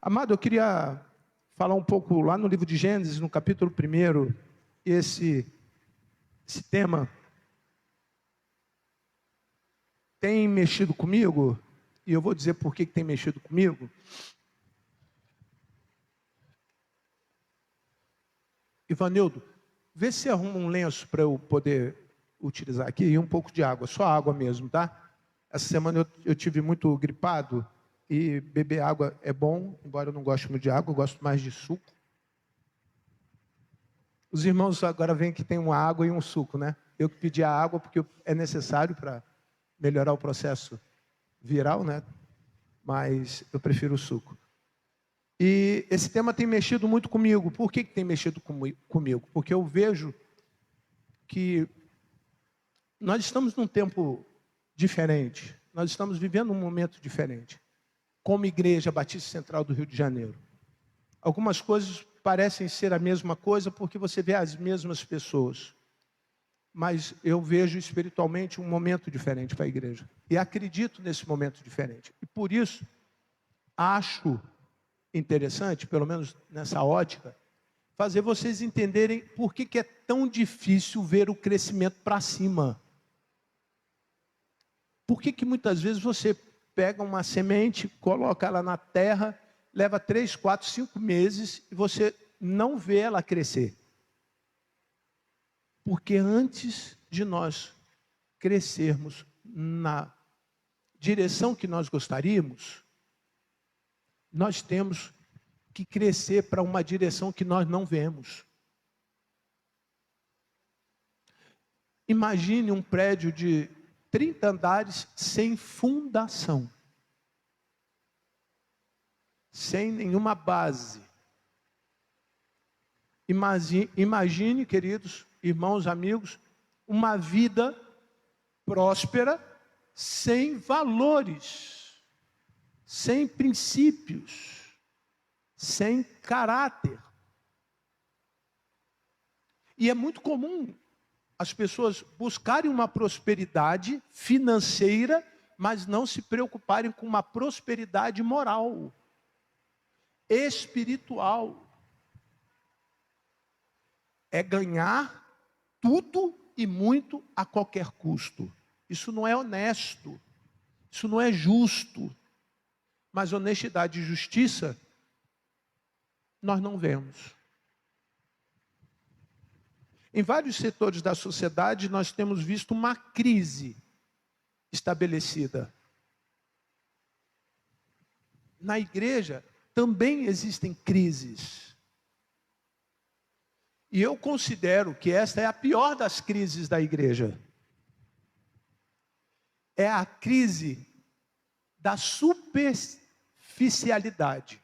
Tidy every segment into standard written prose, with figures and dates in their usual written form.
Amado, eu queria falar um pouco lá no livro de Gênesis, no capítulo 1, esse tema tem mexido comigo, e eu vou dizer por que tem mexido comigo. Ivanildo, vê se arruma um lenço para eu poder utilizar aqui, e um pouco de água, só água mesmo, tá? Essa semana eu tive muito gripado, e beber água é bom, embora eu não goste muito de água, eu gosto mais de suco. Os irmãos agora veem que tem uma água e um suco, né? Eu que pedi a água porque é necessário para melhorar o processo viral, né? Mas eu prefiro o suco. E esse tema tem mexido muito comigo. Por que tem mexido comigo? Porque eu vejo que nós estamos num tempo diferente. Nós estamos vivendo um momento diferente. Como Igreja Batista Central do Rio de Janeiro. Algumas coisas parecem ser a mesma coisa porque você vê as mesmas pessoas. Mas eu vejo espiritualmente um momento diferente para a igreja. E acredito nesse momento diferente. E por isso, acho interessante, pelo menos nessa ótica, fazer vocês entenderem por que é tão difícil ver o crescimento para cima. Por que muitas vezes você pega uma semente, coloca ela na terra, leva 3, 4, 5 meses e você não vê ela crescer? Porque antes de nós crescermos na direção que nós gostaríamos, nós temos que crescer para uma direção que nós não vemos. Imagine um prédio de 30 andares sem fundação, sem nenhuma base. Imagine, queridos irmãos, amigos, uma vida próspera, sem valores, sem princípios, sem caráter. E é muito comum as pessoas buscarem uma prosperidade financeira, mas não se preocuparem com uma prosperidade moral, espiritual. É ganhar tudo e muito a qualquer custo. Isso não é honesto, isso não é justo. Mas honestidade e justiça nós não vemos. Em vários setores da sociedade nós temos visto uma crise estabelecida. Na igreja também existem crises. E eu considero que esta é a pior das crises da igreja. É a crise da superficialidade.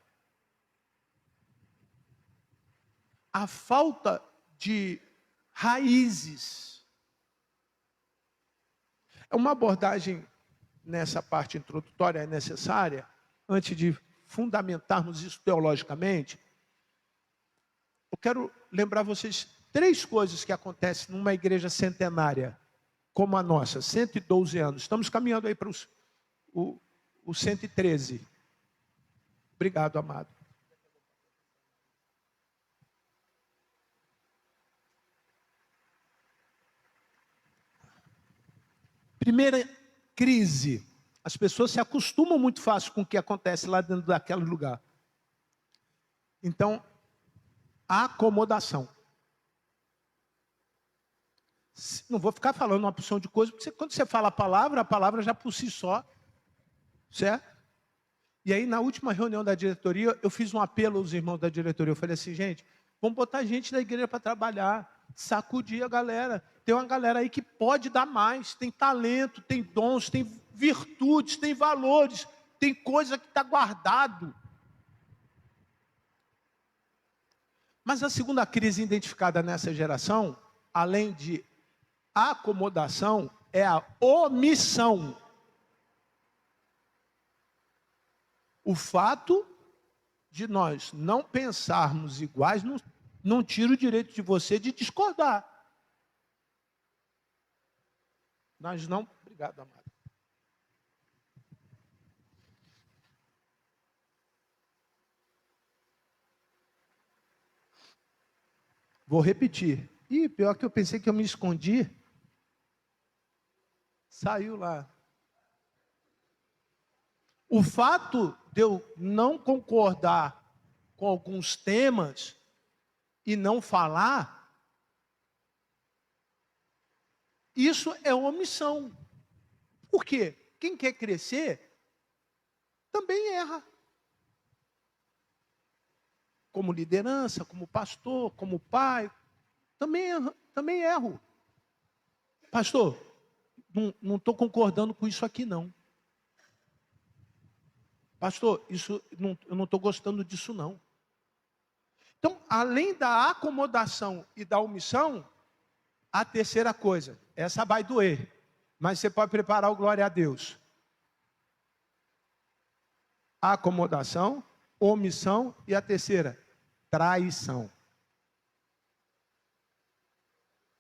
A falta de raízes. Uma abordagem nessa parte introdutória é necessária, antes de fundamentarmos isso teologicamente. Eu quero lembrar vocês 3 coisas que acontecem numa igreja centenária, como a nossa, 112 anos. Estamos caminhando aí para o 113. Obrigado, amado. Primeira crise. As pessoas se acostumam muito fácil com o que acontece lá dentro daquele lugar. Então, a acomodação. Não vou ficar falando uma porção de coisas, porque quando você fala a palavra já por si só, certo? E aí, na última reunião da diretoria, eu fiz um apelo aos irmãos da diretoria. Eu falei assim, gente, vamos botar gente da igreja para trabalhar, sacudir a galera. Tem uma galera aí que pode dar mais, tem talento, tem dons, tem virtudes, tem valores, tem coisa que está guardado. Mas a segunda crise identificada nessa geração, além de acomodação, é a omissão. O fato de nós não pensarmos iguais não tira o direito de você de discordar. Nós não... Obrigado, amado. Vou repetir. Ih, pior que eu pensei que eu me escondi. Saiu lá. O fato de eu não concordar com alguns temas e não falar, isso é omissão. Por quê? Quem quer crescer também erra. Como liderança, como pastor, como pai, também erro. Pastor, não estou concordando com isso aqui não. Pastor, eu não estou gostando disso não. Então, além da acomodação e da omissão, a terceira coisa, essa vai doer, mas você pode preparar o glória a Deus. Acomodação, omissão e a terceira, traição.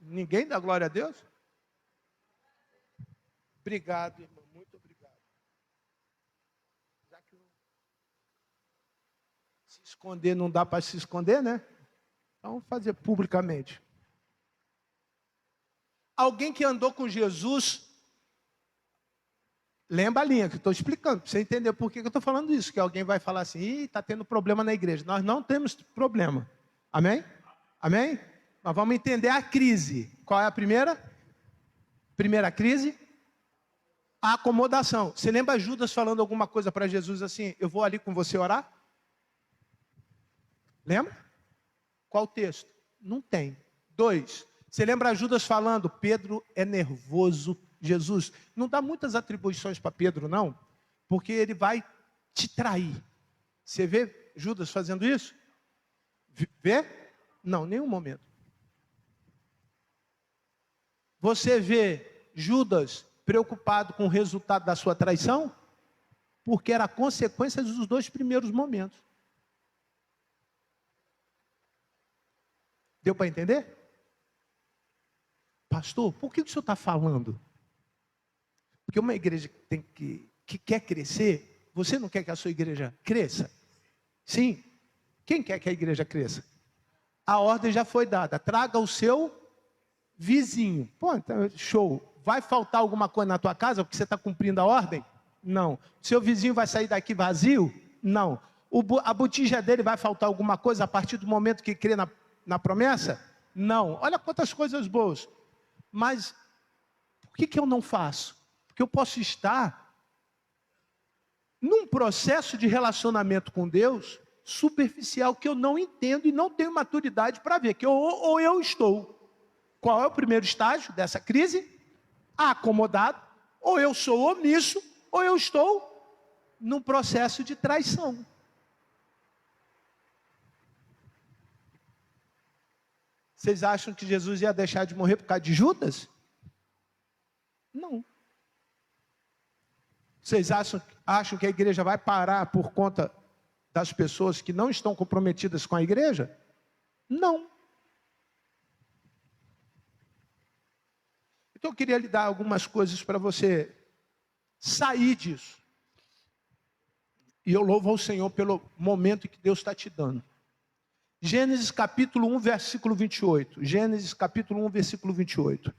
Ninguém dá glória a Deus? Obrigado, irmão, muito obrigado. Já que se esconder não dá para se esconder, né? Então, vamos fazer publicamente. Alguém que andou com Jesus, lembra a linha que eu estou explicando, para você entender por que eu estou falando isso, que alguém vai falar assim, está tendo problema na igreja. Nós não temos problema. Amém? Amém? Nós vamos entender a crise. Qual é a primeira? Primeira crise? A acomodação. Você lembra Judas falando alguma coisa para Jesus assim, eu vou ali com você orar? Lembra? Qual texto? Não tem. 2. Você lembra Judas falando, Pedro é nervoso, Jesus? Não dá muitas atribuições para Pedro, não, porque ele vai te trair. Você vê Judas fazendo isso? Vê? Não, nenhum momento. Você vê Judas preocupado com o resultado da sua traição? Porque era a consequência dos 2 primeiros momentos. Deu para entender? Pastor, por que o senhor está falando? Porque uma igreja que quer crescer, você não quer que a sua igreja cresça? Sim. Quem quer que a igreja cresça? A ordem já foi dada. Traga o seu vizinho. Pô, então, show. Vai faltar alguma coisa na tua casa porque você está cumprindo a ordem? Não. Seu vizinho vai sair daqui vazio? Não. A botija dele vai faltar alguma coisa a partir do momento que crê na promessa? Não. Olha quantas coisas boas. Mas por que eu não faço? Porque eu posso estar num processo de relacionamento com Deus superficial que eu não entendo e não tenho maturidade para ver. Que ou eu estou. Qual é o primeiro estágio dessa crise? Acomodado. Ou eu sou omisso, ou eu estou num processo de traição. Vocês acham que Jesus ia deixar de morrer por causa de Judas? Não. Vocês acham que a igreja vai parar por conta das pessoas que não estão comprometidas com a igreja? Não. Então eu queria lhe dar algumas coisas para você sair disso. E eu louvo ao Senhor pelo momento que Deus está te dando. Gênesis capítulo 1, versículo 28. Gênesis capítulo 1, versículo 28.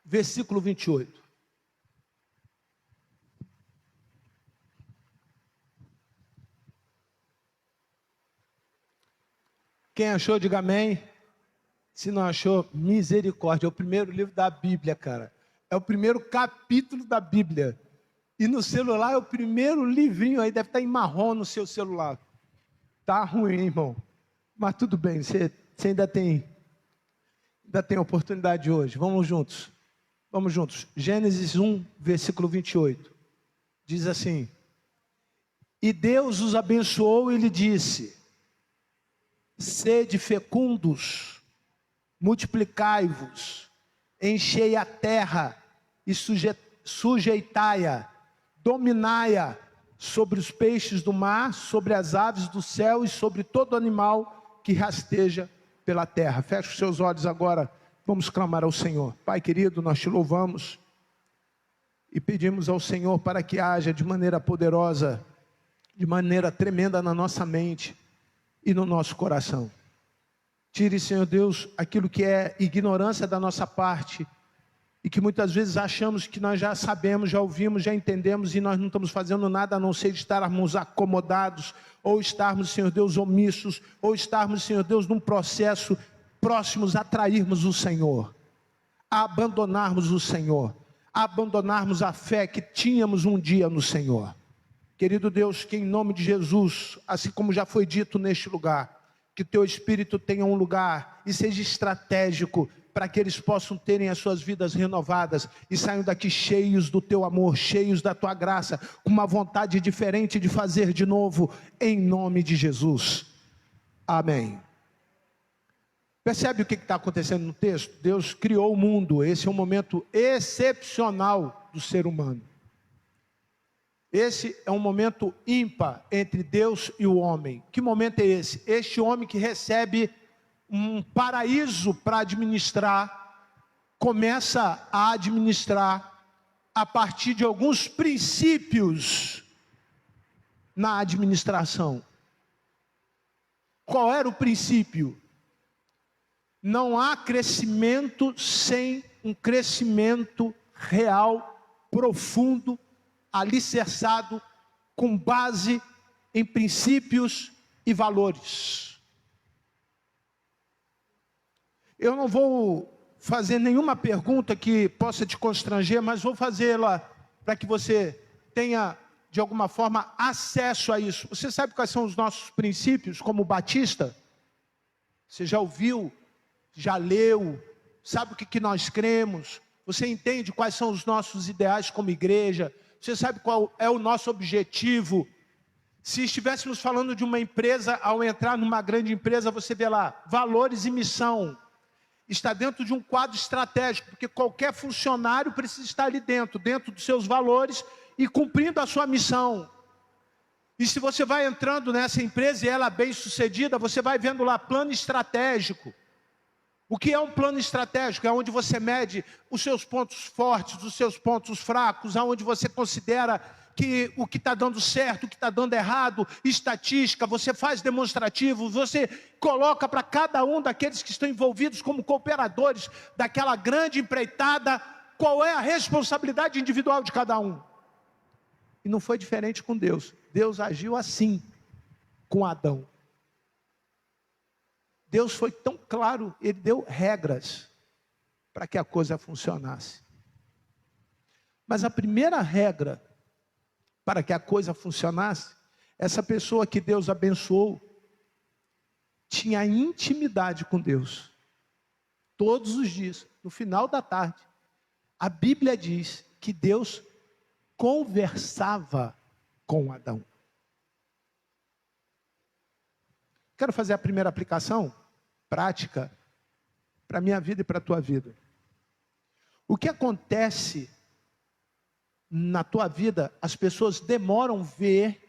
Versículo 28. Quem achou, diga amém. Se não achou, misericórdia. É o primeiro livro da Bíblia, cara. É o primeiro capítulo da Bíblia. E no celular é o primeiro livrinho aí, deve estar em marrom no seu celular. Tá ruim, irmão. Mas tudo bem, você ainda tem oportunidade hoje. Vamos juntos. Vamos juntos. Gênesis 1, versículo 28. Diz assim: E Deus os abençoou e lhe disse: Sede fecundos, multiplicai-vos, enchei a terra e sujeitai-a, dominai-a sobre os peixes do mar, sobre as aves do céu e sobre todo animal que rasteja pela terra. Feche os seus olhos agora, vamos clamar ao Senhor. Pai querido, nós te louvamos e pedimos ao Senhor para que haja de maneira poderosa de maneira tremenda na nossa mente e no nosso coração. Tire, Senhor Deus, aquilo que é ignorância da nossa parte e que muitas vezes achamos que nós já sabemos, já ouvimos, já entendemos e nós não estamos fazendo nada a não ser estarmos acomodados ou estarmos, Senhor Deus, omissos ou estarmos, Senhor Deus, num processo próximos a trairmos o Senhor, a abandonarmos o Senhor, a abandonarmos a fé que tínhamos um dia no Senhor. Querido Deus, que em nome de Jesus, assim como já foi dito neste lugar, que Teu Espírito tenha um lugar e seja estratégico para que eles possam terem as suas vidas renovadas e saiam daqui cheios do Teu amor, cheios da Tua graça, com uma vontade diferente de fazer de novo, em nome de Jesus. Amém. Percebe o que está acontecendo no texto? Deus criou o mundo, esse é um momento excepcional do ser humano. Esse é um momento ímpar entre Deus e o homem. Que momento é esse? Este homem que recebe um paraíso para administrar, começa a administrar a partir de alguns princípios na administração. Qual era o princípio? Não há crescimento sem um crescimento real, profundo, alicerçado, com base em princípios e valores. Eu não vou fazer nenhuma pergunta que possa te constranger, mas vou fazê-la para que você tenha, de alguma forma, acesso a isso. Você sabe quais são os nossos princípios como batista? Você já ouviu, já leu, sabe o que nós cremos? Você entende quais são os nossos ideais como igreja? Você sabe qual é o nosso objetivo? Se estivéssemos falando de uma empresa, ao entrar numa grande empresa, você vê lá, valores e missão. Está dentro de um quadro estratégico, porque qualquer funcionário precisa estar ali dentro dos seus valores e cumprindo a sua missão. E se você vai entrando nessa empresa e ela é bem sucedida, você vai vendo lá plano estratégico. O que é um plano estratégico? É onde você mede os seus pontos fortes, os seus pontos fracos, aonde você considera que o que está dando certo, o que está dando errado, estatística, você faz demonstrativo, você coloca para cada um daqueles que estão envolvidos como cooperadores daquela grande empreitada, qual é a responsabilidade individual de cada um. E não foi diferente com Deus. Deus agiu assim com Adão. Deus foi tão claro, Ele deu regras para que a coisa funcionasse. Mas a primeira regra para que a coisa funcionasse, essa pessoa que Deus abençoou, tinha intimidade com Deus. Todos os dias, no final da tarde, a Bíblia diz que Deus conversava com Adão. Quero fazer a primeira aplicação prática para a minha vida e para a tua vida. O que acontece na tua vida, as pessoas demoram ver.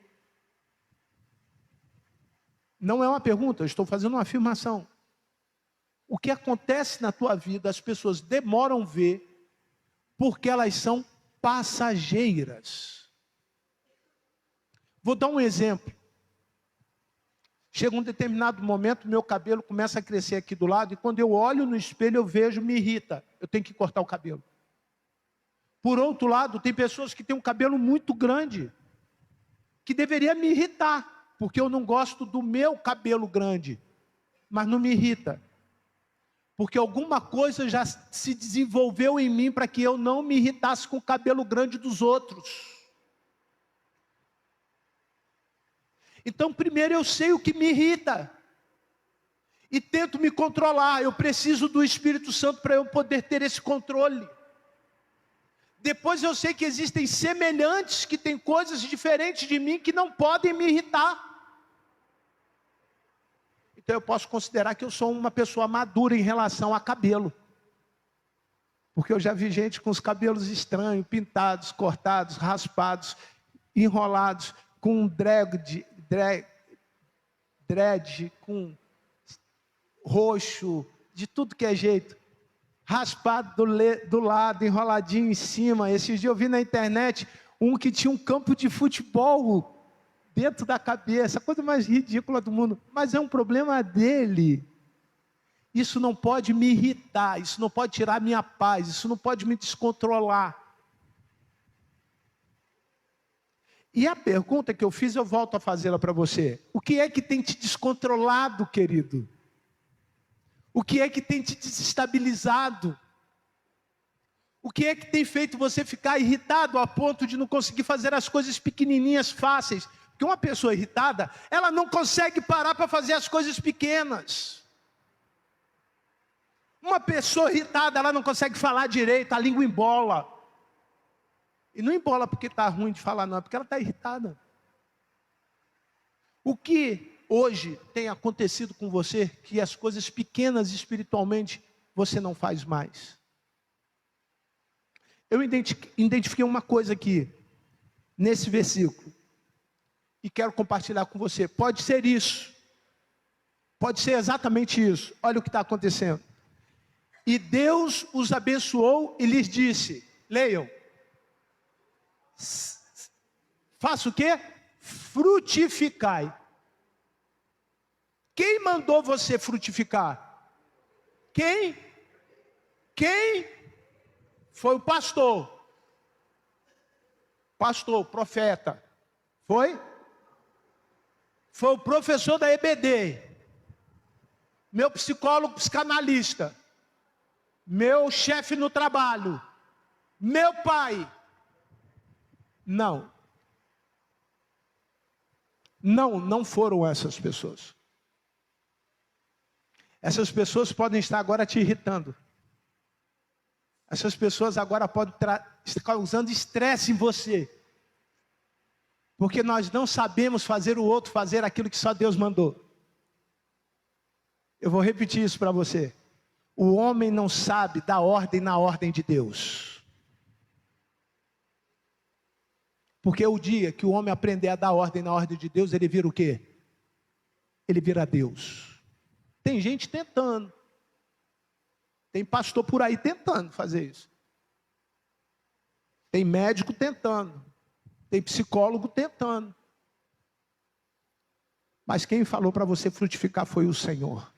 Não é uma pergunta, eu estou fazendo uma afirmação. O que acontece na tua vida, as pessoas demoram ver, porque elas são passageiras. Vou dar um exemplo. Chega um determinado momento, meu cabelo começa a crescer aqui do lado, e quando eu olho no espelho, eu vejo, me irrita. Eu tenho que cortar o cabelo. Por outro lado, tem pessoas que têm um cabelo muito grande, que deveria me irritar, porque eu não gosto do meu cabelo grande, mas não me irrita. Porque alguma coisa já se desenvolveu em mim para que eu não me irritasse com o cabelo grande dos outros. Então, primeiro eu sei o que me irrita. E tento me controlar. Eu preciso do Espírito Santo para eu poder ter esse controle. Depois eu sei que existem semelhantes que têm coisas diferentes de mim que não podem me irritar. Então eu posso considerar que eu sou uma pessoa madura em relação a cabelo. Porque eu já vi gente com os cabelos estranhos, pintados, cortados, raspados, enrolados, com dread, com roxo, de tudo que é jeito. Raspado do lado, enroladinho em cima. Esses dias eu vi na internet um que tinha um campo de futebol dentro da cabeça, a coisa mais ridícula do mundo, mas é um problema dele. Isso não pode me irritar, isso não pode tirar minha paz, isso não pode me descontrolar. E a pergunta que eu fiz, eu volto a fazê-la para você. O que é que tem te descontrolado, querido? O que é que tem te desestabilizado? O que é que tem feito você ficar irritado a ponto de não conseguir fazer as coisas pequenininhas, fáceis? Porque uma pessoa irritada, ela não consegue parar para fazer as coisas pequenas. Uma pessoa irritada, ela não consegue falar direito, a língua embola. E não embola porque está ruim de falar, não, é porque ela está irritada. O que hoje tem acontecido com você, que as coisas pequenas espiritualmente você não faz mais? Eu identifiquei uma coisa aqui, nesse versículo, e quero compartilhar com você. Pode ser isso, pode ser exatamente isso. Olha o que está acontecendo. E Deus os abençoou e lhes disse, leiam, faça o quê? Frutificai. Quem mandou você frutificar? Quem? Foi o pastor. Pastor, profeta. Foi? Foi o professor da EBD. Meu psicólogo psicanalista. Meu chefe no trabalho. Meu pai. Não. Não foram essas pessoas. Essas pessoas podem estar agora te irritando. Essas pessoas agora podem estar causando estresse em você. Porque nós não sabemos fazer o outro fazer aquilo que só Deus mandou. Eu vou repetir isso para você. O homem não sabe dar ordem na ordem de Deus. Porque o dia que o homem aprender a dar ordem na ordem de Deus, ele vira o quê? Ele vira Deus. Tem gente tentando. Tem pastor por aí tentando fazer isso. Tem médico tentando. Tem psicólogo tentando. Mas quem falou para você frutificar foi o Senhor.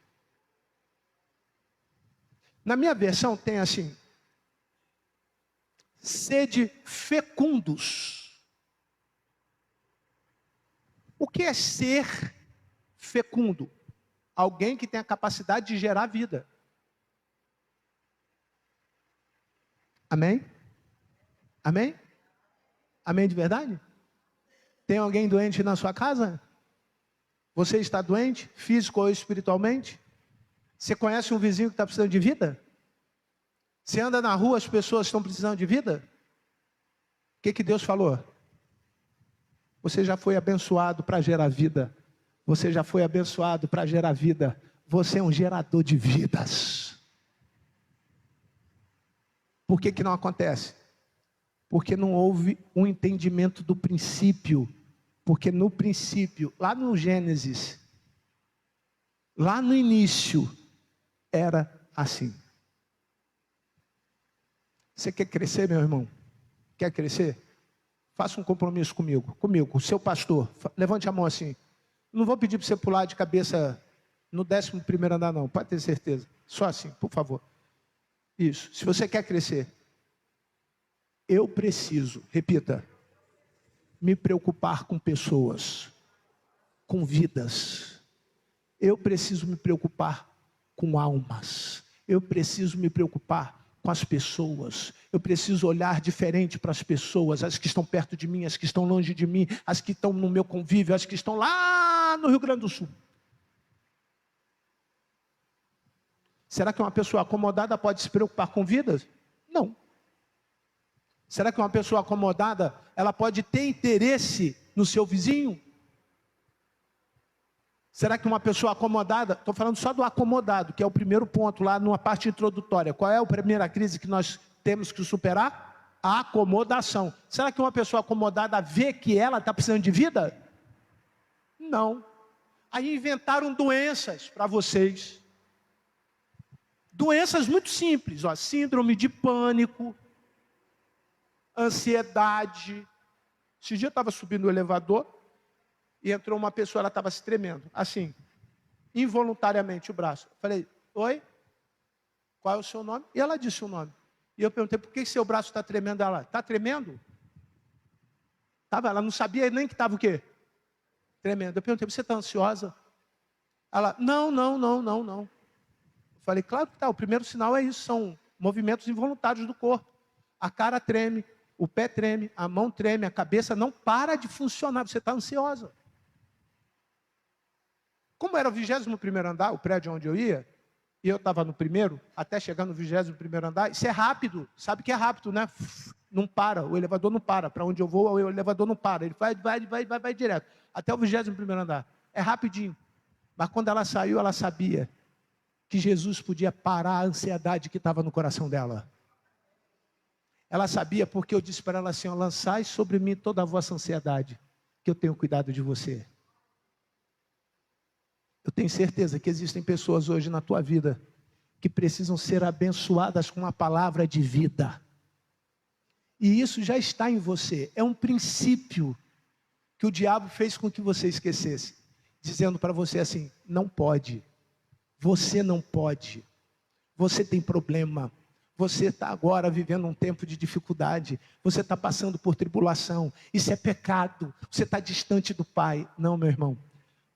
Na minha versão tem assim: sede fecundos. O que é ser fecundo? Alguém que tem a capacidade de gerar vida. Amém? Amém? Amém de verdade? Tem alguém doente na sua casa? Você está doente, físico ou espiritualmente? Você conhece um vizinho que está precisando de vida? Você anda na rua, as pessoas estão precisando de vida? O que Deus falou? Você já foi abençoado para gerar vida. Você já foi abençoado para gerar vida. Você é um gerador de vidas. Por que não acontece? Porque não houve um entendimento do princípio. Porque no princípio, lá no Gênesis, lá no início, era assim. Você quer crescer, meu irmão? Quer crescer? Faça um compromisso comigo, o seu pastor. Levante a mão assim. Não vou pedir para você pular de cabeça no 11º andar não, pode ter certeza. Só assim, por favor. Isso, se você quer crescer. Eu preciso, repita, me preocupar com pessoas, com vidas. Eu preciso me preocupar com almas. Eu preciso me preocupar com as pessoas. Eu preciso olhar diferente para as pessoas, as que estão perto de mim, as que estão longe de mim, as que estão no meu convívio, as que estão lá no Rio Grande do Sul. Será que uma pessoa acomodada pode se preocupar com vidas? Não. Será que uma pessoa acomodada, ela pode ter interesse no seu vizinho? Será que uma pessoa acomodada, estou falando só do acomodado, que é o primeiro ponto lá numa parte introdutória. Qual é a primeira crise que nós temos que superar? A acomodação. Será que uma pessoa acomodada vê que ela está precisando de vida? Não. Aí inventaram doenças para vocês. Doenças muito simples, ó, síndrome de pânico, ansiedade. Esse dia eu estava subindo o elevador, e entrou uma pessoa, ela estava se tremendo, assim, involuntariamente o braço. Eu falei, oi? Qual é o seu nome? E ela disse o nome. E eu perguntei, por que seu braço está tremendo? Ela, está tremendo? Ela não sabia nem que estava o quê? Tremendo. Eu perguntei, você está ansiosa? Ela, não. Eu falei, claro que está, o primeiro sinal é isso, são movimentos involuntários do corpo. A cara treme, o pé treme, a mão treme, a cabeça não para de funcionar, você está ansiosa. Como era o 21º andar, o prédio onde eu ia, e eu estava no primeiro, até chegar no 21º andar, isso é rápido, sabe que é rápido, né? Não para, o elevador não para, para onde eu vou, o elevador não para, ele vai direto, até o 21º andar, é rapidinho. Mas quando ela saiu, ela sabia que Jesus podia parar a ansiedade que estava no coração dela. Ela sabia porque eu disse para ela assim, lançai sobre mim toda a vossa ansiedade, que eu tenho cuidado de você. Eu tenho certeza que existem pessoas hoje na tua vida que precisam ser abençoadas com a palavra de vida. E isso já está em você. É um princípio que o diabo fez com que você esquecesse. Dizendo para você assim, não pode. Você não pode. Você tem problema. Você está agora vivendo um tempo de dificuldade. Você está passando por tribulação. Isso é pecado. Você está distante do Pai. Não, meu irmão.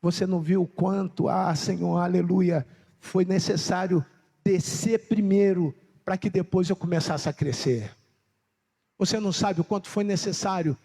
Você não viu o quanto, Senhor, aleluia, foi necessário descer primeiro para que depois eu começasse a crescer. Você não sabe o quanto foi necessário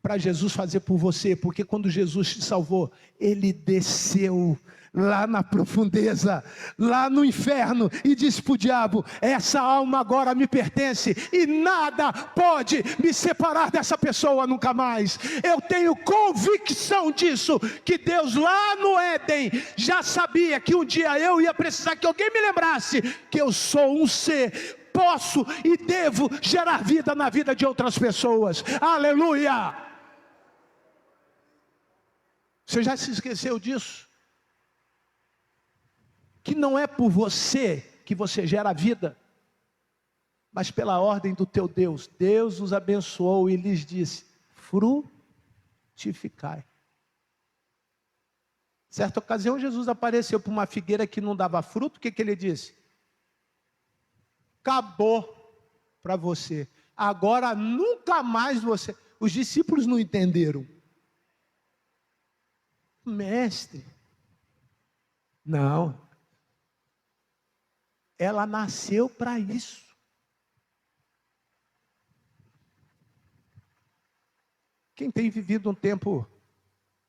para Jesus fazer por você, porque quando Jesus te salvou, Ele desceu lá na profundeza, lá no inferno, e disse para o diabo, essa alma agora me pertence, e nada pode me separar dessa pessoa nunca mais. Eu tenho convicção disso, que Deus lá no Éden, já sabia que um dia eu ia precisar que alguém me lembrasse, que eu sou um ser, posso e devo gerar vida na vida de outras pessoas. Aleluia! Você já se esqueceu disso? Que não é por você que você gera vida, mas pela ordem do teu Deus. Deus os abençoou e lhes disse, frutificai. Certa ocasião Jesus apareceu para uma figueira que não dava fruto, o que ele disse? Acabou para você, agora nunca mais você. Os discípulos não entenderam. Mestre, não. Ela nasceu para isso. Quem tem vivido um tempo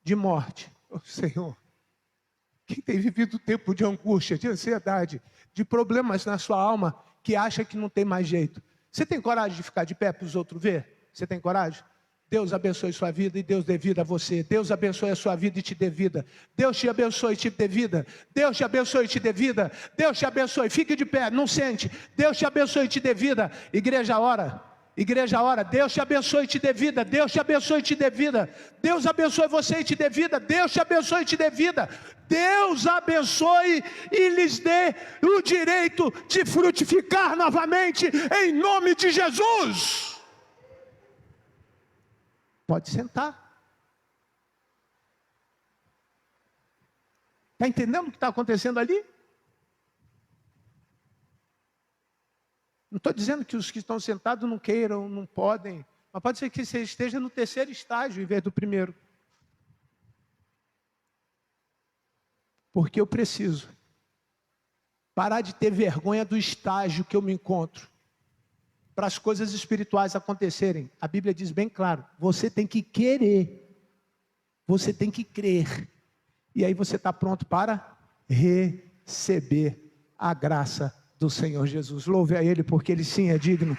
de morte, Senhor, quem tem vivido um tempo de angústia, de ansiedade, de problemas na sua alma, que acha que não tem mais jeito, você tem coragem de ficar de pé para os outros ver? Você tem coragem? Deus abençoe sua vida e Deus dê vida a você. Deus abençoe a sua vida e te dê vida. Deus te abençoe e te dê vida. Deus te abençoe e te dê vida. Deus te abençoe. Fique de pé, não sente. Deus te abençoe e te dê vida. Igreja, ora. Igreja, ora. Deus te abençoe e te dê vida. Deus te abençoe e te dê vida. Deus abençoe você e te dê vida. Deus te abençoe e te dê vida. Deus abençoe e lhes dê o direito de frutificar novamente em nome de Jesus. Pode sentar. Está entendendo o que está acontecendo ali? Não estou dizendo que os que estão sentados não queiram, não podem. Mas pode ser que você esteja no terceiro estágio em vez do primeiro. Porque eu preciso parar de ter vergonha do estágio que eu me encontro. Para as coisas espirituais acontecerem, a Bíblia diz bem claro, você tem que querer, você tem que crer, e aí você está pronto para receber a graça do Senhor Jesus. Louve a Ele, porque Ele sim é digno.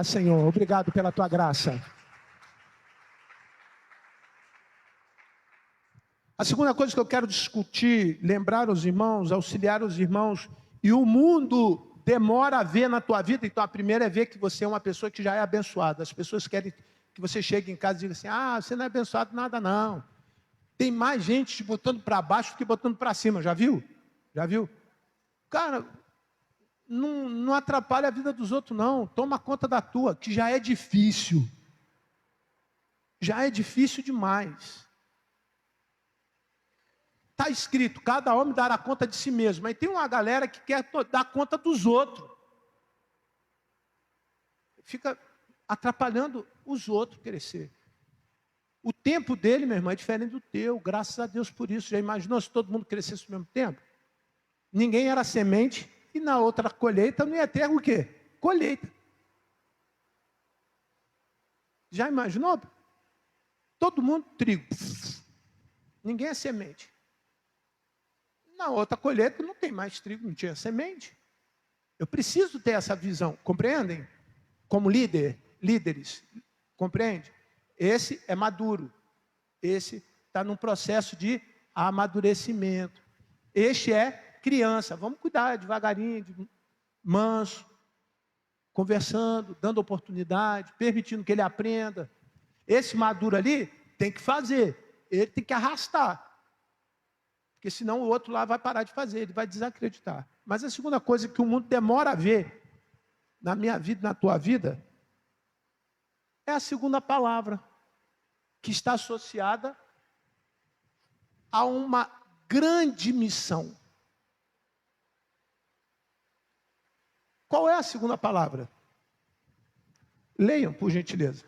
Senhor, obrigado pela Tua graça. A segunda coisa que eu quero discutir, lembrar os irmãos, auxiliar os irmãos, e o mundo demora a ver na tua vida. Então a primeira é ver que você é uma pessoa que já é abençoada. As pessoas querem que você chegue em casa e diga assim, você não é abençoado nada não. Tem mais gente te botando para baixo do que botando para cima, já viu? Já viu? Cara, não atrapalha a vida dos outros não. Toma conta da tua, que já é difícil. Já é difícil demais. Está escrito, cada homem dará conta de si mesmo. Mas tem uma galera que quer dar conta dos outros. Fica atrapalhando os outros crescer. O tempo dele, meu irmão, é diferente do teu. Graças a Deus por isso. Já imaginou se todo mundo crescesse ao mesmo tempo? Ninguém era semente e na outra colheita não ia ter o quê? Colheita. Já imaginou? Todo mundo trigo. Ninguém é semente. Na outra colheita não tem mais trigo, não tinha semente. Eu preciso ter essa visão, compreendem? Como líderes, compreende? Esse é maduro. Esse está num processo de amadurecimento. Este é criança. Vamos cuidar devagarinho, manso, conversando, dando oportunidade, permitindo que ele aprenda. Esse maduro ali tem que fazer, ele tem que arrastar. Porque senão o outro lá vai parar de fazer, ele vai desacreditar. Mas a segunda coisa que o mundo demora a ver, na minha vida, na tua vida, é a segunda palavra, que está associada a uma grande missão. Qual é a segunda palavra? Leiam, por gentileza.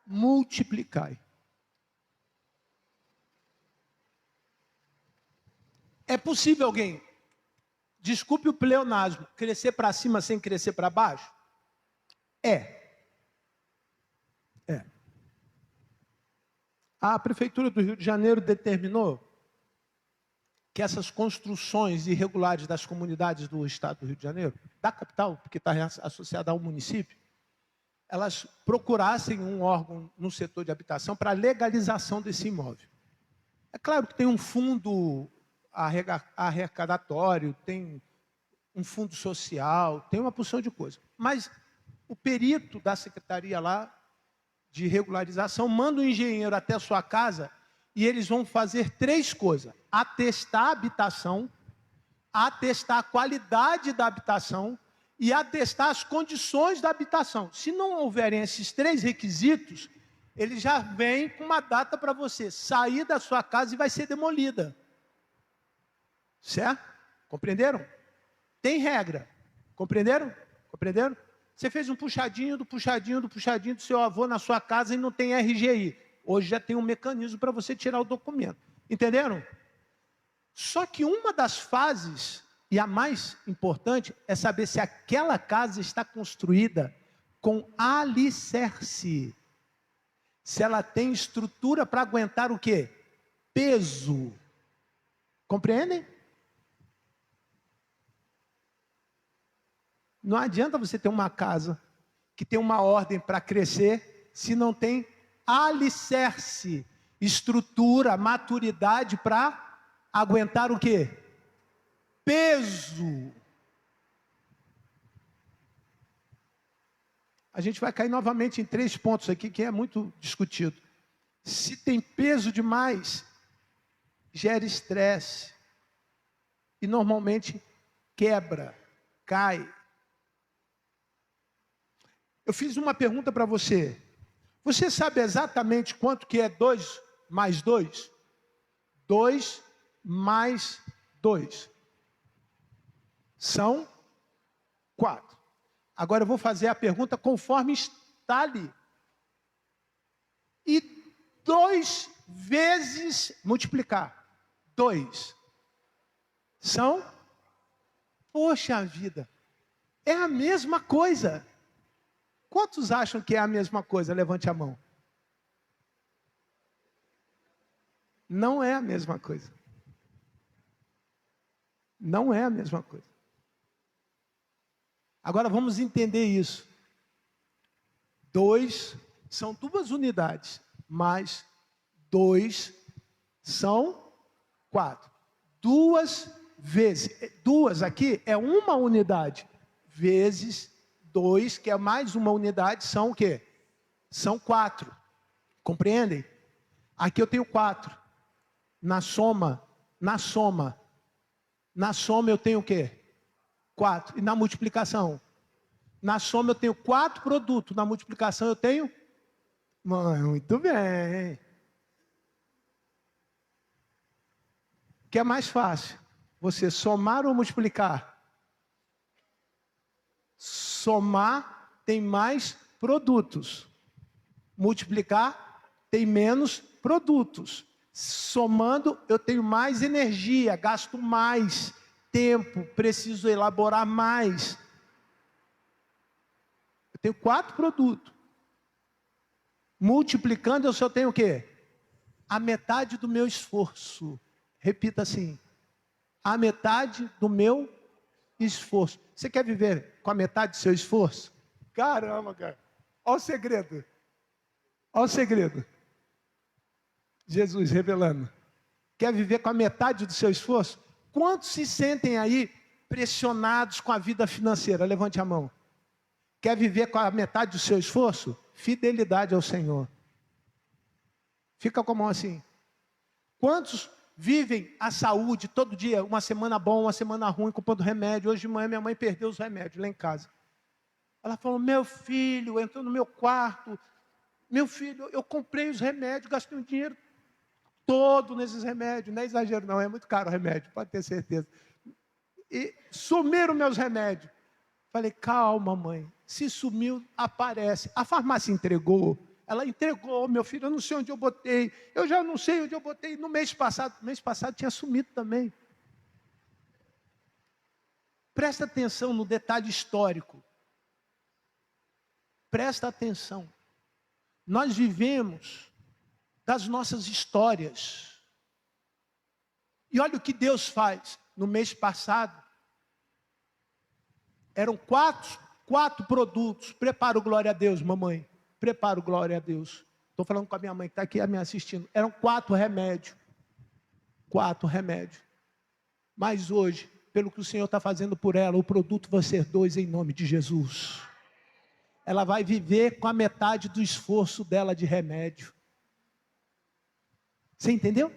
Multiplicai. É possível alguém, desculpe o pleonasmo, crescer para cima sem crescer para baixo? É. A Prefeitura do Rio de Janeiro determinou que essas construções irregulares das comunidades do estado do Rio de Janeiro, da capital, porque está associada ao município, elas procurassem um órgão no setor de habitação para a legalização desse imóvel. É claro que tem um fundo arrecadatório, tem um fundo social, tem uma porção de coisa. Mas o perito da secretaria lá de regularização manda o engenheiro até a sua casa e eles vão fazer 3 coisas: atestar a habitação, atestar a qualidade da habitação e atestar as condições da habitação. Se não houverem esses 3 requisitos, ele já vem com uma data para você sair da sua casa e vai ser demolida. Certo? Compreenderam? Tem regra. Compreenderam? Compreenderam? Você fez um puxadinho do seu avô na sua casa e não tem RGI. Hoje já tem um mecanismo para você tirar o documento. Entenderam? Só que uma das fases, e a mais importante, é saber se aquela casa está construída com alicerce. Se ela tem estrutura para aguentar o quê? Peso. Compreendem? Não adianta você ter uma casa que tem uma ordem para crescer se não tem alicerce, estrutura, maturidade para aguentar o quê? Peso. A gente vai cair novamente em 3 pontos aqui que é muito discutido. Se tem peso demais, gera estresse e normalmente quebra, cai. Eu fiz uma pergunta para você. Você sabe exatamente quanto que é 2 mais 2? 2 mais 2. São 4. Agora eu vou fazer a pergunta conforme está ali. E 2 vezes multiplicar. 2. São? Poxa vida. É a mesma coisa. Quantos acham que é a mesma coisa? Levante a mão. Não é a mesma coisa. Não é a mesma coisa. Agora vamos entender isso. 2 são 2 unidades, mais 2 são 4. 2 vezes, 2 aqui é uma unidade, vezes 2, que é mais uma unidade, são o quê? São 4. Compreendem? Aqui eu tenho 4. Na soma eu tenho o quê? 4. E na multiplicação? Na soma eu tenho 4 produtos. Na multiplicação eu tenho? Muito bem. que é mais fácil? Você somar ou multiplicar? Somar tem mais produtos. Multiplicar tem menos produtos. Somando, eu tenho mais energia, gasto mais tempo, preciso elaborar mais. Eu tenho 4 produtos. Multiplicando, eu só tenho o quê? A metade do meu esforço. Repita assim: a metade do meu esforço. Você quer viver com a metade do seu esforço? Caramba, cara. Olha o segredo. Olha o segredo. Jesus revelando. Quer viver com a metade do seu esforço? Quantos se sentem aí pressionados com a vida financeira? Levante a mão. Quer viver com a metade do seu esforço? Fidelidade ao Senhor. Fica com a mão assim. Quantos vivem a saúde todo dia? Uma semana bom, uma semana ruim, comprando remédio. Hoje de manhã minha mãe perdeu os remédios lá em casa. Ela falou: meu filho entrou no meu quarto. Meu filho, eu comprei os remédios, gastei o dinheiro todo nesses remédios. Não é exagero não, é muito caro o remédio, pode ter certeza. E sumiram meus remédios. Falei: calma, mãe. Se sumiu, aparece. A farmácia entregou. Ela entregou, meu filho, eu não sei onde eu botei. Eu já não sei onde eu botei. No mês passado tinha sumido também. Presta atenção no detalhe histórico. Presta atenção. Nós vivemos das nossas histórias. E olha o que Deus faz. No mês passado, eram quatro produtos. Prepara o glória a Deus, mamãe. Prepara o glória a Deus. Estou falando com a minha mãe que está aqui me assistindo. Eram 4 remédios. 4 remédios. Mas hoje, pelo que o Senhor está fazendo por ela, o produto vai ser 2 em nome de Jesus. Ela vai viver com a metade do esforço dela de remédio. Você entendeu?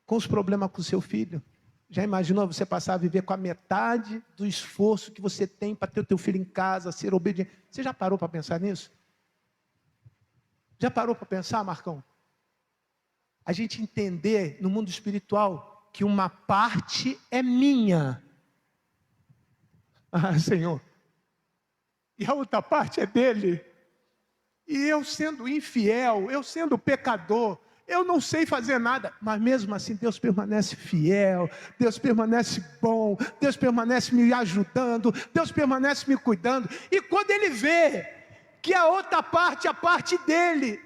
Com os problemas com o seu filho. Já imaginou você passar a viver com a metade do esforço que você tem para ter o teu filho em casa, ser obediente? Você já parou para pensar nisso? Já parou para pensar, Marcão? A gente entender no mundo espiritual que uma parte é minha. Ah, Senhor. E a outra parte é dele. E eu sendo infiel, eu sendo pecador, eu não sei fazer nada, mas mesmo assim Deus permanece fiel, Deus permanece bom, Deus permanece me ajudando, Deus permanece me cuidando. E quando Ele vê que a outra parte, a parte dele,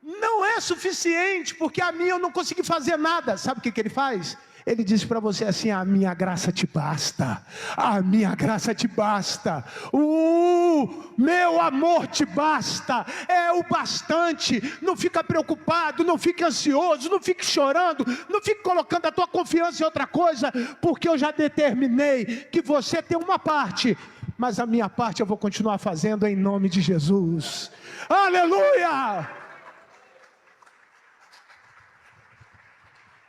não é suficiente, porque a minha eu não consegui fazer nada, sabe o que Ele faz? Ele diz para você assim: a minha graça te basta, a minha graça te basta, o meu amor te basta, é o bastante. Não fica preocupado, não fique ansioso, não fique chorando, não fique colocando a tua confiança em outra coisa, porque eu já determinei que você tem uma parte, mas a minha parte eu vou continuar fazendo em nome de Jesus. Aleluia!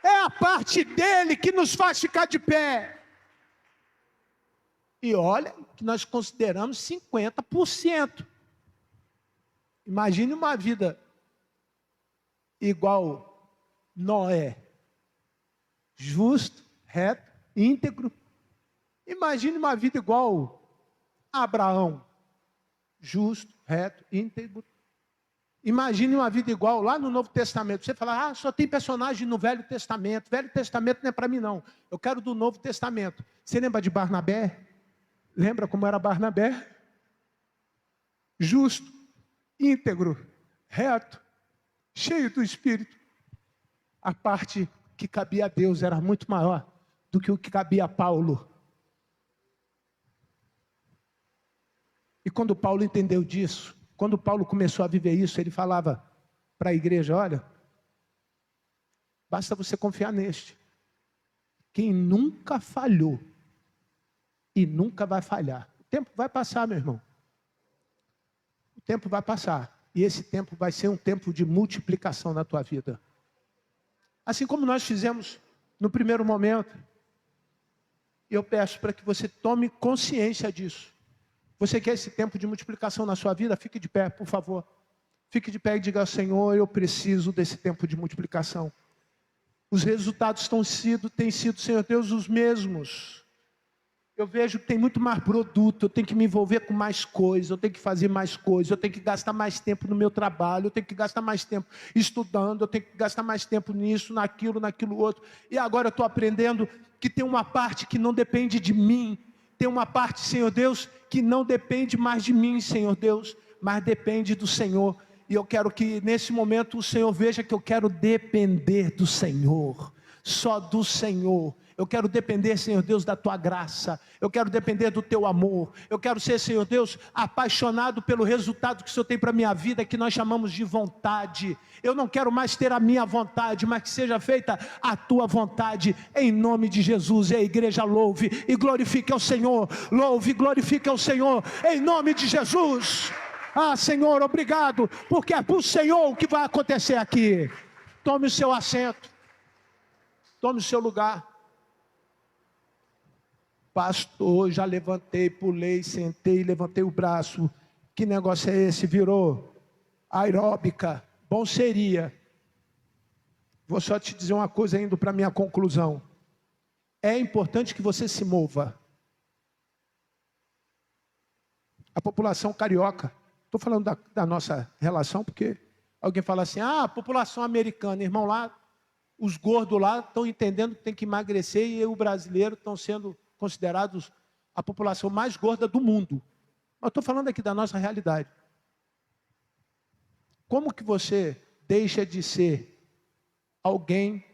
É a parte dele que nos faz ficar de pé. E olha que nós consideramos 50%. Imagine uma vida igual Noé. Justo, reto, íntegro. Imagine uma vida igual Abraão. Justo, reto, íntegro. Imagine uma vida igual lá no Novo Testamento. Você fala: ah, só tem personagem no Velho Testamento. Velho Testamento não é para mim não. Eu quero do Novo Testamento. Você lembra de Barnabé? Lembra como era Barnabé? Justo, íntegro, reto, cheio do Espírito. A parte que cabia a Deus era muito maior do que o que cabia a Paulo. E quando Paulo entendeu disso, quando Paulo começou a viver isso, ele falava para a igreja: olha, basta você confiar neste. Quem nunca falhou e nunca vai falhar. O tempo vai passar, meu irmão. O tempo vai passar. E esse tempo vai ser um tempo de multiplicação na tua vida. Assim como nós fizemos no primeiro momento. Eu peço para que você tome consciência disso. Você quer esse tempo de multiplicação na sua vida? Fique de pé, por favor. Fique de pé e diga: Senhor, eu preciso desse tempo de multiplicação. Os resultados têm sido, Senhor Deus, os mesmos. Eu vejo que tem muito mais produto, eu tenho que me envolver com mais coisas, eu tenho que fazer mais coisas, eu tenho que gastar mais tempo no meu trabalho, eu tenho que gastar mais tempo estudando, eu tenho que gastar mais tempo nisso, naquilo outro. E agora eu estou aprendendo que tem uma parte que não depende de mim, tem uma parte, Senhor Deus, que não depende mais de mim, Senhor Deus, mas depende do Senhor. E eu quero que nesse momento o Senhor veja que eu quero depender do Senhor, só do Senhor. Eu quero depender, Senhor Deus, da Tua graça. Eu quero depender do Teu amor. Eu quero ser, Senhor Deus, apaixonado pelo resultado que o Senhor tem para a minha vida, que nós chamamos de vontade. Eu não quero mais ter a minha vontade, mas que seja feita a Tua vontade, em nome de Jesus. E a igreja louve e glorifique ao Senhor. Louve e glorifique ao Senhor, em nome de Jesus. Ah, Senhor, obrigado, porque é para o Senhor o que vai acontecer aqui. Tome o seu assento. Tome o seu lugar. Pastor, já levantei, pulei, sentei, levantei o braço. Que negócio é esse? Virou aeróbica. Bom seria. Vou só te dizer uma coisa indo para a minha conclusão. É importante que você se mova. A população carioca, estou falando da nossa relação, porque alguém fala assim, a população americana, irmão, lá, os gordos lá estão entendendo que tem que emagrecer e o brasileiro estão sendo considerados a população mais gorda do mundo. Mas estou falando aqui da nossa realidade. Como que você deixa de ser alguém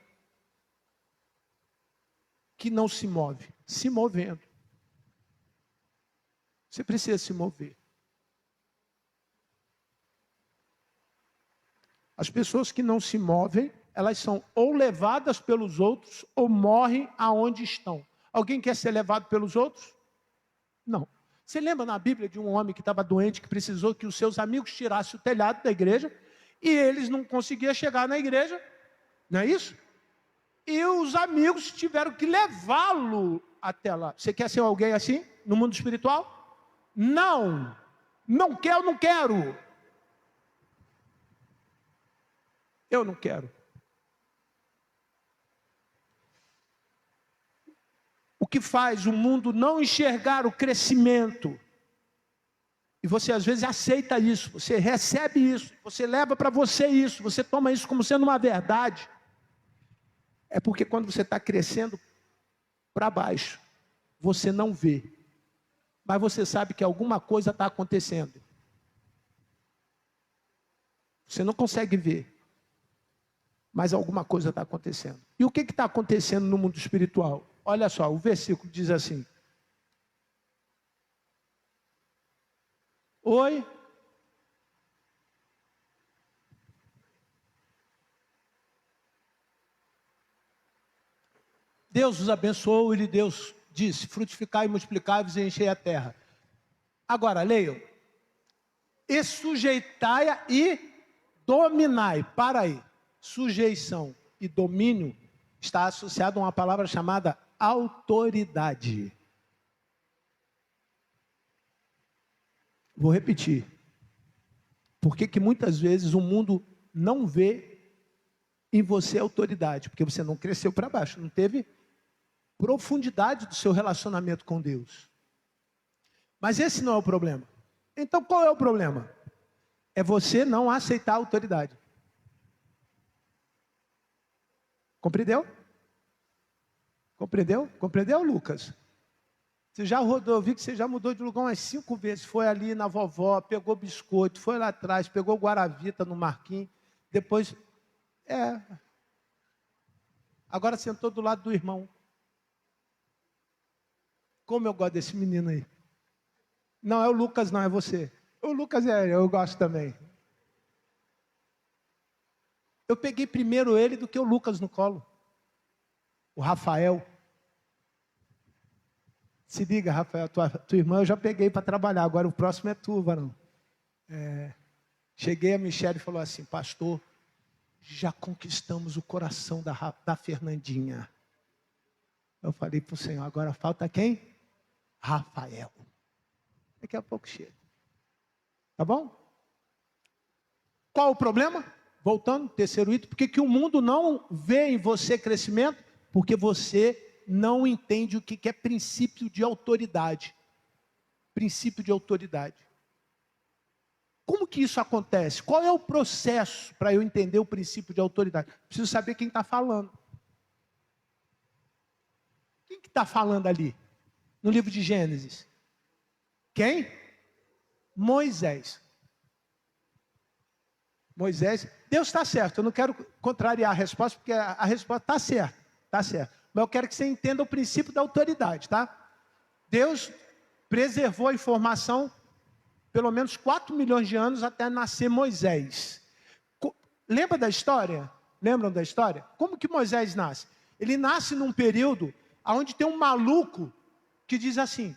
que não se move? Se movendo. Você precisa se mover. As pessoas que não se movem, elas são ou levadas pelos outros ou morrem aonde estão. Alguém quer ser levado pelos outros? Não. Você lembra na Bíblia de um homem que estava doente, que precisou que os seus amigos tirassem o telhado da igreja, e eles não conseguiam chegar na igreja, não é isso? E os amigos tiveram que levá-lo até lá. Você quer ser alguém assim, no mundo espiritual? Não. Não quero, não quero. Eu não quero. O que faz o mundo não enxergar o crescimento, e você às vezes aceita isso, você recebe isso, você leva para você isso, você toma isso como sendo uma verdade, é porque quando você está crescendo para baixo, você não vê, mas você sabe que alguma coisa está acontecendo. Você não consegue ver, mas alguma coisa está acontecendo. E o que está acontecendo no mundo espiritual? Olha só, o versículo diz assim. Oi? Deus os abençoou e Deus disse, frutificai, multiplicai-vos e enchei a terra. Agora, leiam. E sujeitai e dominai. Para aí. Sujeição e domínio está associado a uma palavra chamada autoridade. Vou repetir. Por que muitas vezes o mundo não vê em você autoridade? Porque você não cresceu para baixo, não teve profundidade do seu relacionamento com Deus. Mas esse não é o problema. Então qual é o problema? É você não aceitar a autoridade. Compreendeu? Compreendeu? Compreendeu, Lucas? Você já rodou, eu vi que você já mudou de lugar umas 5 vezes. Foi ali na vovó, pegou biscoito, foi lá atrás, pegou guaravita no Marquinhos. Depois, agora sentou do lado do irmão. Como eu gosto desse menino aí. Não é o Lucas, não, é você. O Lucas eu gosto também. Eu peguei primeiro ele do que o Lucas no colo. O Rafael. Se liga, Rafael, tua irmã eu já peguei para trabalhar, agora o próximo é tu, varão. Cheguei a Michele e falou assim, pastor, já conquistamos o coração da Fernandinha. Eu falei para o Senhor, agora falta quem? Rafael. Daqui a pouco chega. Tá bom? Qual o problema? voltando, terceiro item, por que o mundo não vê em você crescimento? Porque você não entende o que é princípio de autoridade. Princípio de autoridade. Como que isso acontece? Qual é o processo para eu entender o princípio de autoridade? Preciso saber quem está falando. Quem que está falando ali? No livro de Gênesis? Quem? Moisés. Moisés. Deus está certo. Eu não quero contrariar a resposta, porque a resposta está certa. Está certo. Mas eu quero que você entenda o princípio da autoridade, tá? Deus preservou a informação pelo menos 4 milhões de anos até nascer Moisés. Lembra da história? Lembram da história? Como que Moisés nasce? Ele nasce num período onde tem um maluco que diz assim,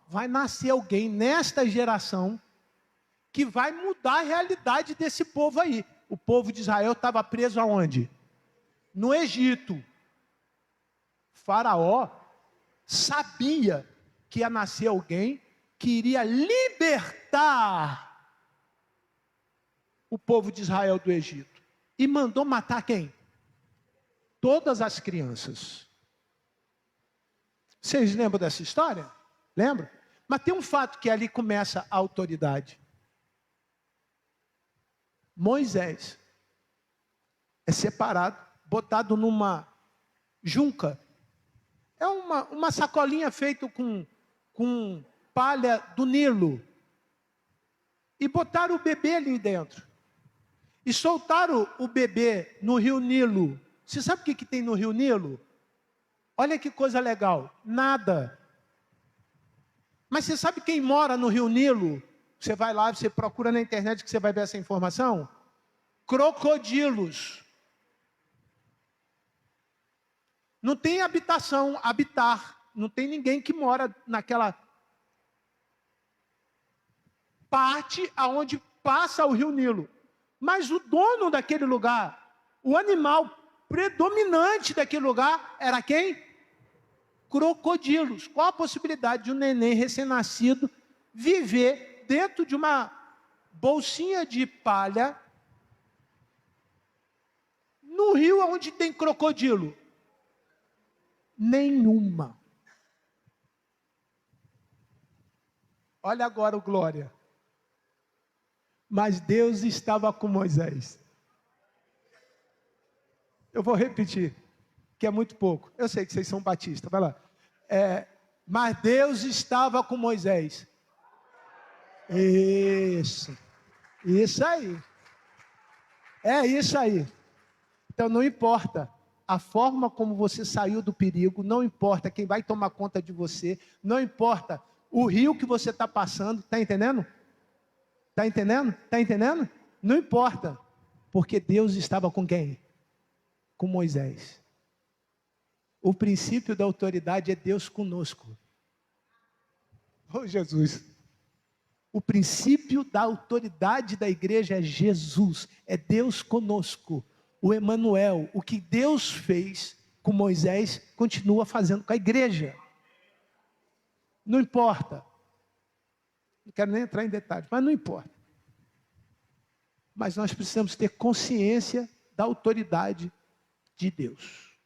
vai nascer alguém nesta geração que vai mudar a realidade desse povo aí. O povo de Israel estava preso aonde? No Egito. Faraó sabia que ia nascer alguém que iria libertar o povo de Israel do Egito. E mandou matar quem? Todas as crianças. Vocês lembram dessa história? Lembram? Mas tem um fato que ali começa a autoridade. Moisés é separado, botado numa junca. É uma sacolinha feita com palha do Nilo. E botaram o bebê ali dentro. E soltaram o bebê no rio Nilo. Você sabe o que tem no rio Nilo? Olha que coisa legal. Nada. Mas você sabe quem mora no rio Nilo? Você vai lá, você procura na internet que você vai ver essa informação. Crocodilos. Não tem habitação, habitar. Não tem ninguém que mora naquela parte aonde passa o rio Nilo. Mas o dono daquele lugar, o animal predominante daquele lugar era quem? Crocodilos. Qual a possibilidade de um neném recém-nascido viver dentro de uma bolsinha de palha no rio onde tem crocodilo? Nenhuma. Olha agora o glória. Mas Deus estava com Moisés. Eu vou repetir, que é muito pouco. Eu sei que vocês são batistas, vai lá. Mas Deus estava com Moisés. Isso aí. É isso aí. Então não importa a forma como você saiu do perigo, não importa quem vai tomar conta de você, não importa o rio que você está passando, está entendendo? Está entendendo? Está entendendo? Não importa, porque Deus estava com quem? Com Moisés. O princípio da autoridade é Deus conosco. Oh, Jesus. O princípio da autoridade da igreja é Jesus, é Deus conosco. O Emanuel, o que Deus fez com Moisés, continua fazendo com a igreja. Não importa. Não quero nem entrar em detalhes, mas não importa. Mas nós precisamos ter consciência da autoridade de Deus.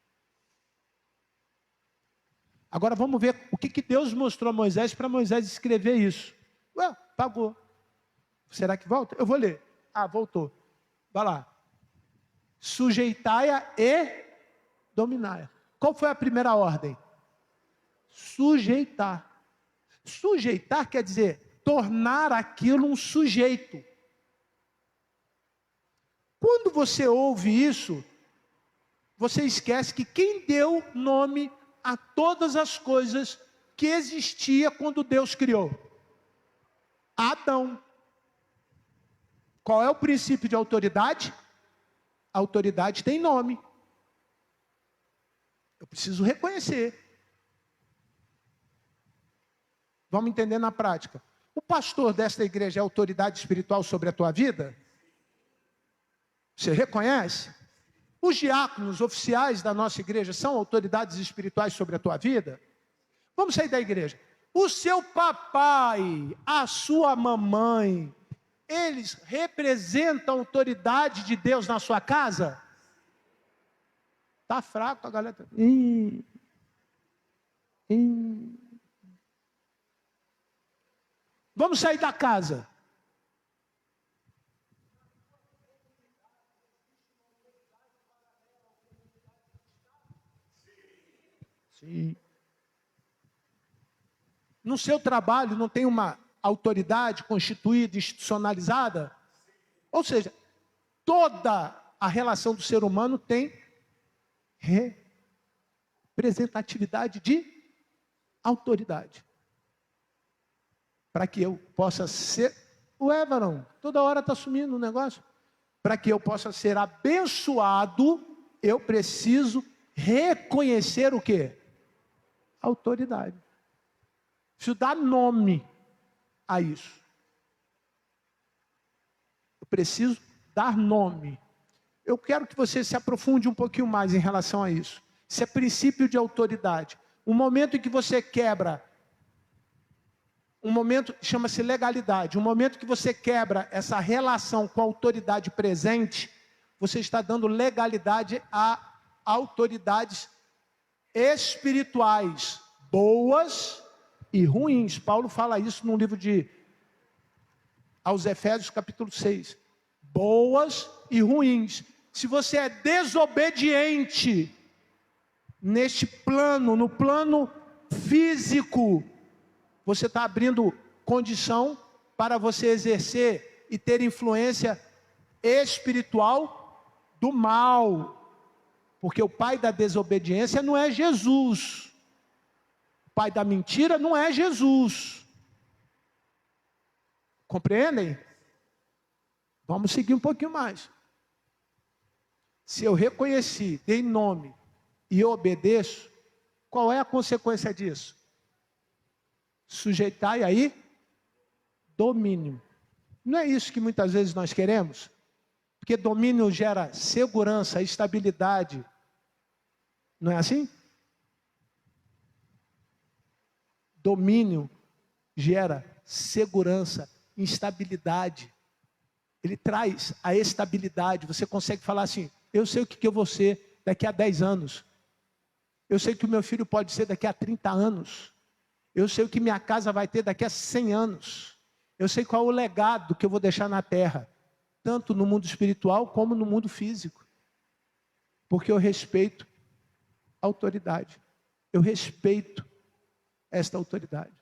Agora vamos ver o que Deus mostrou a Moisés para Moisés escrever isso. Pagou. Será que volta? Eu vou ler. Voltou. Vai lá. Sujeitai-a e dominai-a. Qual foi a primeira ordem? Sujeitar. Sujeitar quer dizer tornar aquilo um sujeito. Quando você ouve isso, você esquece que quem deu nome a todas as coisas que existia quando Deus criou? Adão. Qual é o princípio de autoridade? A autoridade tem nome. Eu preciso reconhecer. Vamos entender na prática. O pastor desta igreja é autoridade espiritual sobre a tua vida? Você reconhece? Os diáconos oficiais da nossa igreja são autoridades espirituais sobre a tua vida? Vamos sair da igreja. O seu papai, a sua mamãe, eles representam a autoridade de Deus na sua casa? Está fraco a galera. Vamos sair da casa. Sim. No seu trabalho não tem uma autoridade constituída, institucionalizada? Ou seja, toda a relação do ser humano tem representatividade de autoridade. Para que eu possa ser... O Everon, toda hora está sumindo o negócio. Para que eu possa ser abençoado, eu preciso reconhecer o quê? Autoridade. Preciso dar nome a isso. Eu preciso dar nome. Eu quero que você se aprofunde um pouquinho mais em relação a isso. Isso é princípio de autoridade. O momento em que você quebra, um momento chama-se legalidade. O momento que você quebra essa relação com a autoridade presente, você está dando legalidade a autoridades espirituais, boas e ruins. Paulo fala isso no livro aos Efésios capítulo 6. Boas e ruins. Se você é desobediente neste plano, no plano físico, você está abrindo condição para você exercer e ter influência espiritual do mal. Porque o pai da desobediência não é Jesus. O pai da mentira não é Jesus. Compreendem? Vamos seguir um pouquinho mais. Se eu reconheci, dei nome e obedeço, qual é a consequência disso? Sujeitai aí domínio. Não é isso que muitas vezes nós queremos? Porque domínio gera segurança, estabilidade. Não é assim? Domínio gera segurança, instabilidade. Ele traz a estabilidade. Você consegue falar assim: eu sei o que eu vou ser daqui a 10 anos. Eu sei que o meu filho pode ser daqui a 30 anos. Eu sei o que minha casa vai ter daqui a 100 anos. Eu sei qual é o legado que eu vou deixar na terra, tanto no mundo espiritual como no mundo físico. Porque eu respeito a autoridade. Eu respeito esta autoridade.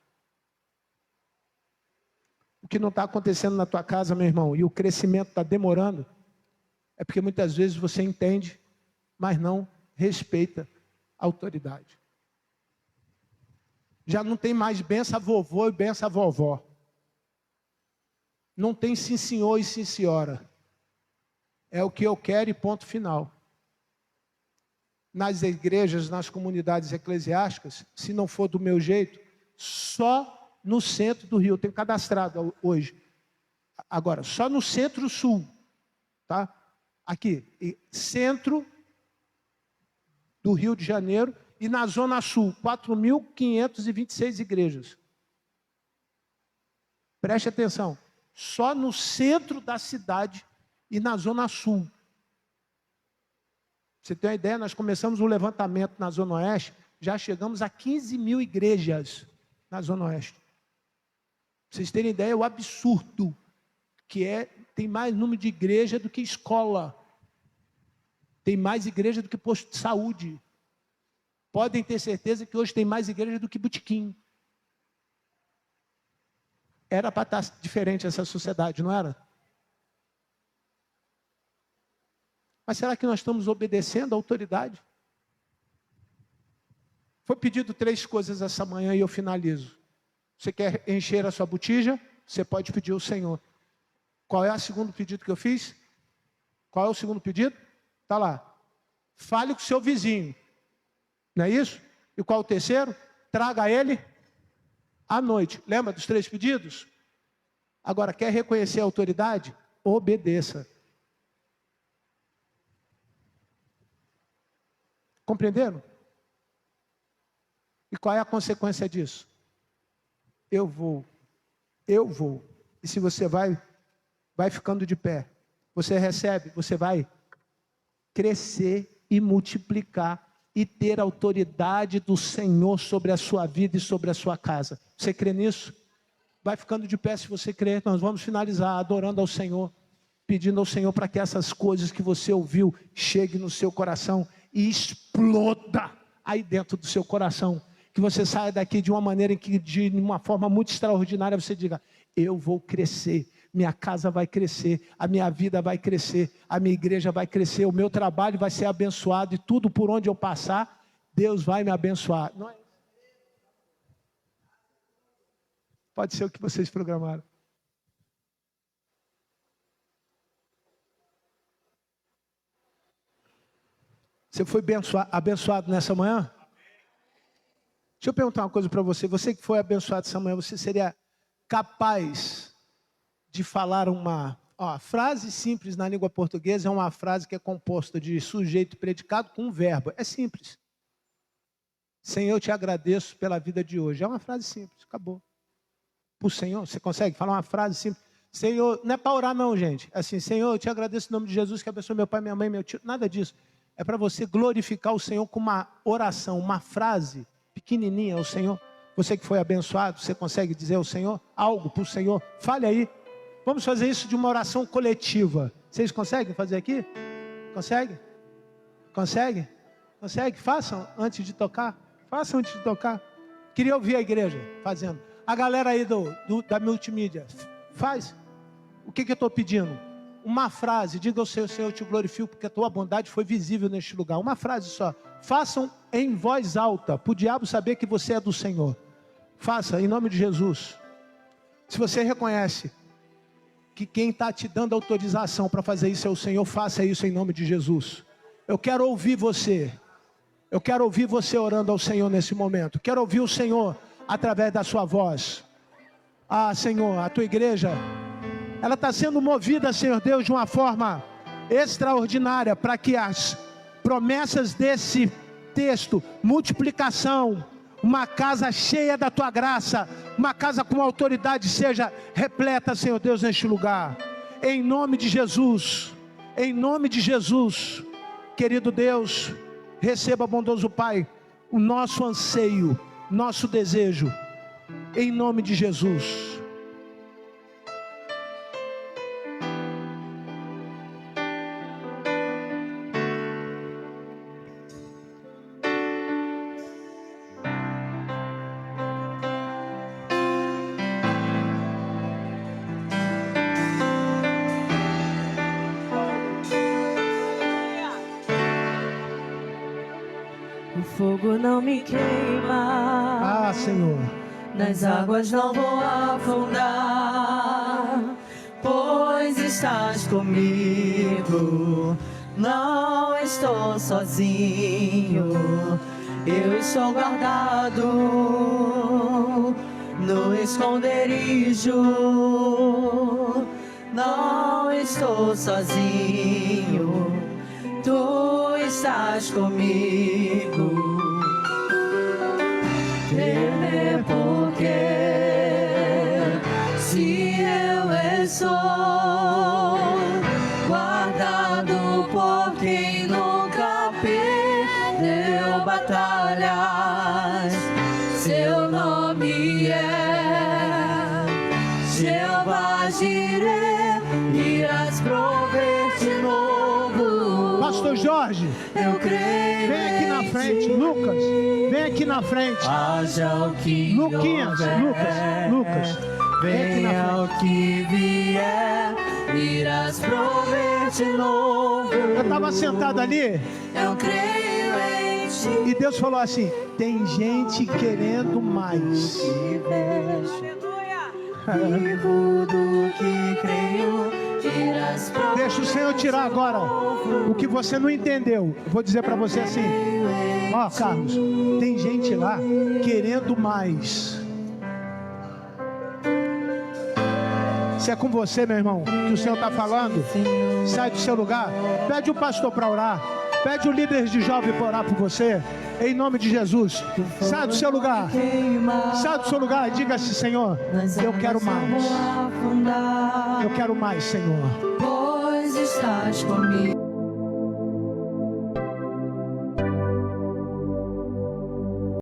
O que não está acontecendo na tua casa, meu irmão, e o crescimento está demorando, é porque muitas vezes você entende, mas não respeita a autoridade. Já não tem mais benção a vovô e benção a vovó. Não tem sim senhor e sim senhora. É o que eu quero e ponto final. Nas igrejas, nas comunidades eclesiásticas, se não for do meu jeito, só no centro do Rio. Eu tenho cadastrado hoje. Agora, só no centro-sul. Tá? Aqui, centro do Rio de Janeiro e na Zona Sul, 4.526 igrejas. Preste atenção. Só no centro da cidade e na Zona Sul. Você tem uma ideia? Nós começamos o levantamento na Zona Oeste, já chegamos a 15.000 igrejas na Zona Oeste. Pra vocês terem ideia, o absurdo que tem mais número de igreja do que escola. Tem mais igreja do que posto de saúde. Podem ter certeza que hoje tem mais igreja do que botequim. Era para estar diferente essa sociedade, não era? Mas será que nós estamos obedecendo à autoridade? Foi pedido 3 coisas essa manhã e eu finalizo. Você quer encher a sua botija? Você pode pedir ao Senhor. Qual é o segundo pedido que eu fiz? Qual é o segundo pedido? Está lá. Fale com o seu vizinho. Não é isso? E qual é o terceiro? Traga ele à noite. Lembra dos 3 pedidos? Agora, quer reconhecer a autoridade? Obedeça. Compreenderam? E qual é a consequência disso? Eu vou. E se você vai, Vai ficando de pé. Você recebe, você vai crescer e multiplicar e ter autoridade do Senhor sobre a sua vida e sobre a sua casa. Você crê nisso? Vai ficando de pé se você crê. Nós vamos finalizar adorando ao Senhor, pedindo ao Senhor para que essas coisas que você ouviu cheguem no seu coração e exploda aí dentro do seu coração. Que você saia daqui de uma maneira em que, de uma forma muito extraordinária, você diga: eu vou crescer, minha casa vai crescer, a minha vida vai crescer, a minha igreja vai crescer, o meu trabalho vai ser abençoado e tudo por onde eu passar, Deus vai me abençoar. Não é isso? Pode ser o que vocês programaram. Você foi abençoado nessa manhã? Deixa eu perguntar uma coisa para você. Você que foi abençoado essa manhã, você seria capaz de falar uma frase simples na língua portuguesa? É uma frase que é composta de sujeito e predicado com um verbo. É simples. Senhor, eu te agradeço pela vida de hoje. É uma frase simples, acabou. Para o Senhor, você consegue falar uma frase simples? Senhor, não é para orar não, gente. É assim: Senhor, eu te agradeço em nome de Jesus, que abençoe meu pai, minha mãe, meu tio. Nada disso. É para você glorificar o Senhor com uma oração, uma frase pequenininha ao Senhor. Você que foi abençoado, você consegue dizer ao Senhor algo para o Senhor? Fale aí. Vamos fazer isso de uma oração coletiva. Vocês conseguem fazer aqui? Consegue? Consegue? Consegue? Façam antes de tocar. Façam antes de tocar. Queria ouvir a igreja fazendo. A galera aí da multimídia, faz. O que eu estou pedindo? Uma frase. Diga ao Senhor: Senhor, eu te glorifico porque a tua bondade foi visível neste lugar. Uma frase só. Façam em voz alta, para o diabo saber que você é do Senhor. Faça em nome de Jesus. Se você reconhece que quem está te dando autorização para fazer isso é o Senhor, faça isso em nome de Jesus. Eu quero ouvir você. Eu quero ouvir você orando ao Senhor nesse momento. Quero ouvir o Senhor através da sua voz. Ah, Senhor, a tua igreja, ela está sendo movida, Senhor Deus, de uma forma extraordinária, para que as promessas desse texto, multiplicação, uma casa cheia da tua graça, uma casa com autoridade, seja repleta, Senhor Deus, neste lugar. Em nome de Jesus, em nome de Jesus, querido Deus, receba, bondoso Pai, o nosso anseio, nosso desejo, em nome de Jesus. O fogo não me queima. Ah, Senhor. Nas águas não vou afundar, pois estás comigo. Não estou sozinho, eu estou guardado no esconderijo. Não estou sozinho, tu estás comigo. Temer porque se eu estou guardado por quem nunca perdeu batalhas, seu nome é Jeová Jireh, irás prover de novo. Pastor Jorge, eu creio. Vem aqui na frente, Lucas. Vem aqui na frente. Haja o que Luquinhas, houver, Lucas. Venha o que vier, irás prover de novo. Eu estava sentado ali. Eu creio em ti. E Deus falou assim: tem gente querendo mais. Vivo do que creio, irás prover. Deixa o Senhor tirar agora o que você não entendeu. Eu vou dizer para você assim: ó, Carlos, tem gente lá querendo mais. Se é com você, meu irmão, que o Senhor está falando, sai do seu lugar, pede o pastor para orar. Pede o líder de jovem para orar por você. Em nome de Jesus. Sai do seu lugar. Sai do seu lugar e diga assim: Senhor, eu quero mais. Eu quero mais, Senhor. Pois estás comigo.